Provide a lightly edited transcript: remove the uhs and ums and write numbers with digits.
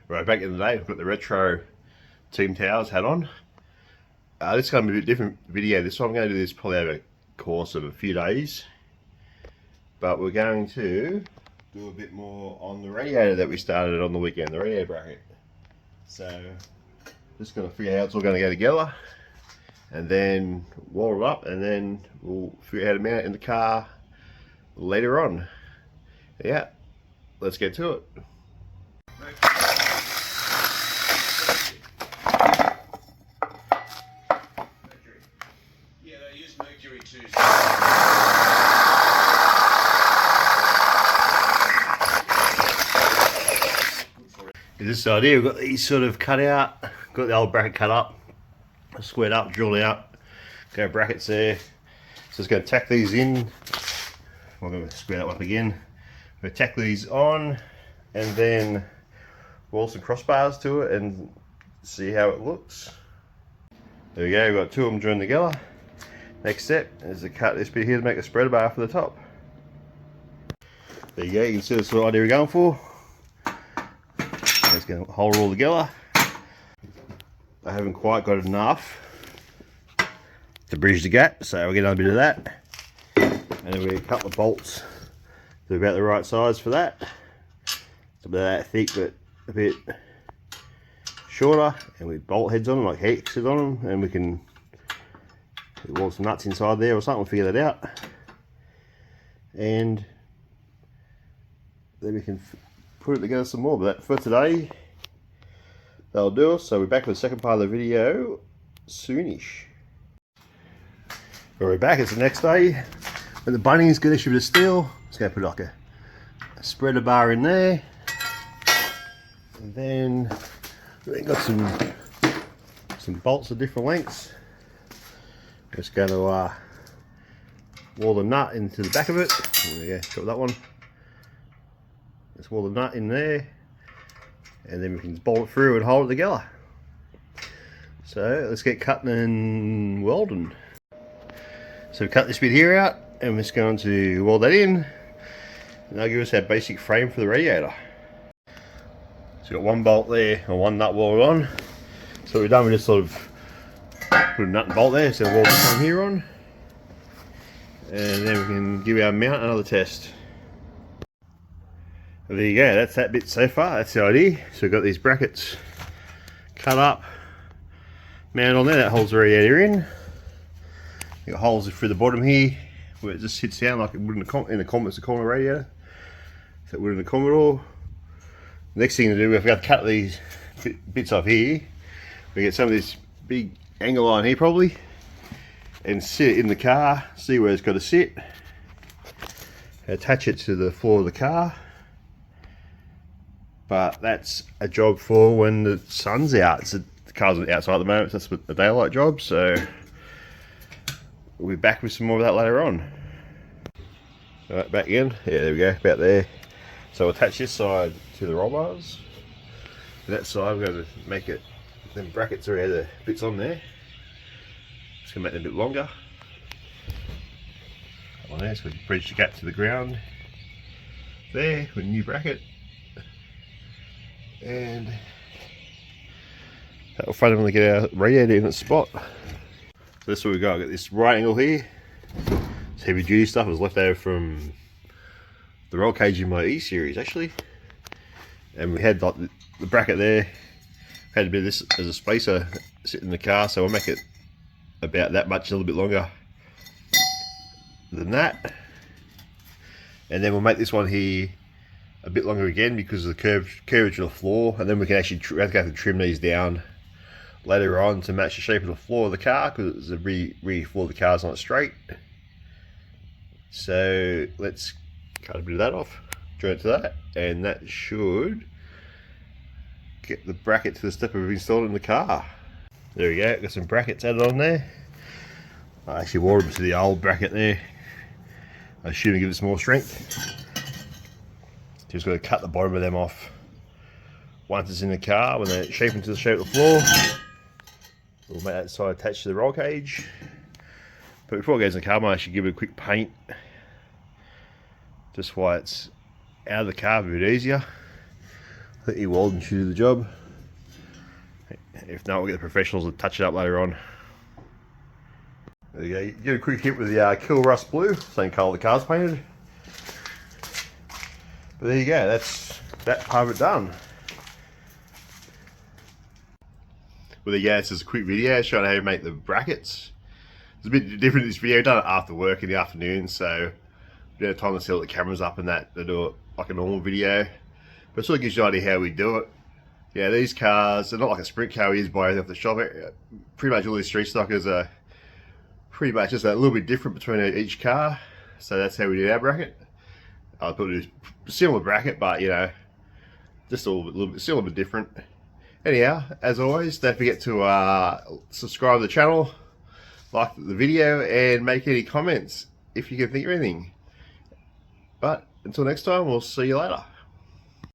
Right, back in the day, I've got the retro Team Towers hat on. This is going to be a bit different video. This one I'm going to do this probably over a course of a few days. But we're going to do a bit more on the radiator that we started on the weekend, the radiator bracket. So, just going to figure out how it's all going to go together. And then wall it up, and then we'll figure out how to mount it in the car later on. Yeah, let's get to it. Yeah, they use mercury too. This idea, we've got these sort of cut out, got the old bracket cut up, squared up, drilled out, got brackets there. So just going to tack these in. I'm going to square that one up again. I'm going to tack these on and then wall some crossbars to it and see how it looks. There we go, we've got two of them joined together. Next step is to cut this bit here to make a spreader bar for the top. There you go, you can see the sort of idea we're going for. It's going to hold it all together. I haven't quite got enough to bridge the gap, so we'll get another bit of that. And then we cut the bolts to about the right size for that. It's about that thick, but a bit shorter. And we bolt heads on them, like hexes on them, and we can weld some nuts inside there or something, we'll figure that out. And then we can put it together some more, but for today that'll do us. So we're back with the second part of the video soonish. We're back, it's the next day, and the Bunnings got issued with steel. Just going to put like a spreader bar in there, and then we got some bolts of different lengths. Just going to wall the nut into the back of it. There we go, got that one. Just wall the nut in there, and then we can bolt it through and hold it together. So let's get cutting and welding. So we cut this bit here out, and we're just going to weld that in, and that'll give us our basic frame for the radiator. So we've got one bolt there, or one nut welded on. So what we've done, we just sort of put a nut and bolt there, so we'll weld this one here on, and then we can give our mount another test. There you go, that's that bit so far, that's the idea. So we've got these brackets cut up, mounted on there, that holds the radiator in. You've got holes through the bottom here, where it just sits down like it would in the Commodore radiator. So it would in the Commodore. Next thing to do, we've got to cut these bits off here. We get some of this big angle line here probably, and sit it in the car, see where it's got to sit. Attach it to the floor of the car. But that's a job for when the sun's out. The car's outside at the moment, so that's a daylight job. So we'll be back with some more of that later on. Alright, back in. Yeah, there we go, about there. So we'll attach this side to the roll bars. And that side we're going to make it, them brackets are the bits on there. Just going to make them a bit longer. On there, so we can bridge the gap to the ground. There, with a new bracket. And that will fundamentally get our radiator in its spot. So this is what we've got. I've got this right angle here. It's heavy duty stuff. It was left over from the roll cage in my E series actually. And we had like the bracket there. Had a bit of this as a spacer sitting in the car, so we'll make it about that much, a little bit longer than that. And then we'll make this one here a bit longer again because of the curvature of the floor, and then we can actually have to trim these down later on to match the shape of the floor of the car, because the rear floor of the car is not straight. So let's cut a bit of that off, join it to that, and that should get the bracket to the step we've installed in the car. There we go, got some brackets added on there. I actually wore them to the old bracket there. I assume to give it some more strength. Just got to cut the bottom of them off once it's in the car. When they're shaping to the shape of the floor, we'll make that side attached to the roll cage. But before it goes in the car, I should give it a quick paint, just why it's out of the car a bit easier. completely weld and should do the job. If not, we'll get the professionals to touch it up later on. There you go. You get a quick hit with the Kill Rust Blue, same colour the car's painted. But there you go, that's that part of it done. Well, there you go, it's just a quick video showing how to make the brackets. It's a bit different in this video, done it after work in the afternoon, so we don't have time to set all the cameras up and that to do it like a normal video. But it sort of gives you an idea how we do it. Yeah, these cars, they're not like a sprint car we use by off the shop. Pretty much all these street stockers are pretty much just a little bit different between each car. So that's how we did our bracket. I put a similar bracket, but you know, just a little bit, still a bit different. Anyhow, as always, don't forget to subscribe to the channel, like the video, and make any comments if you can think of anything. But until next time, we'll see you later.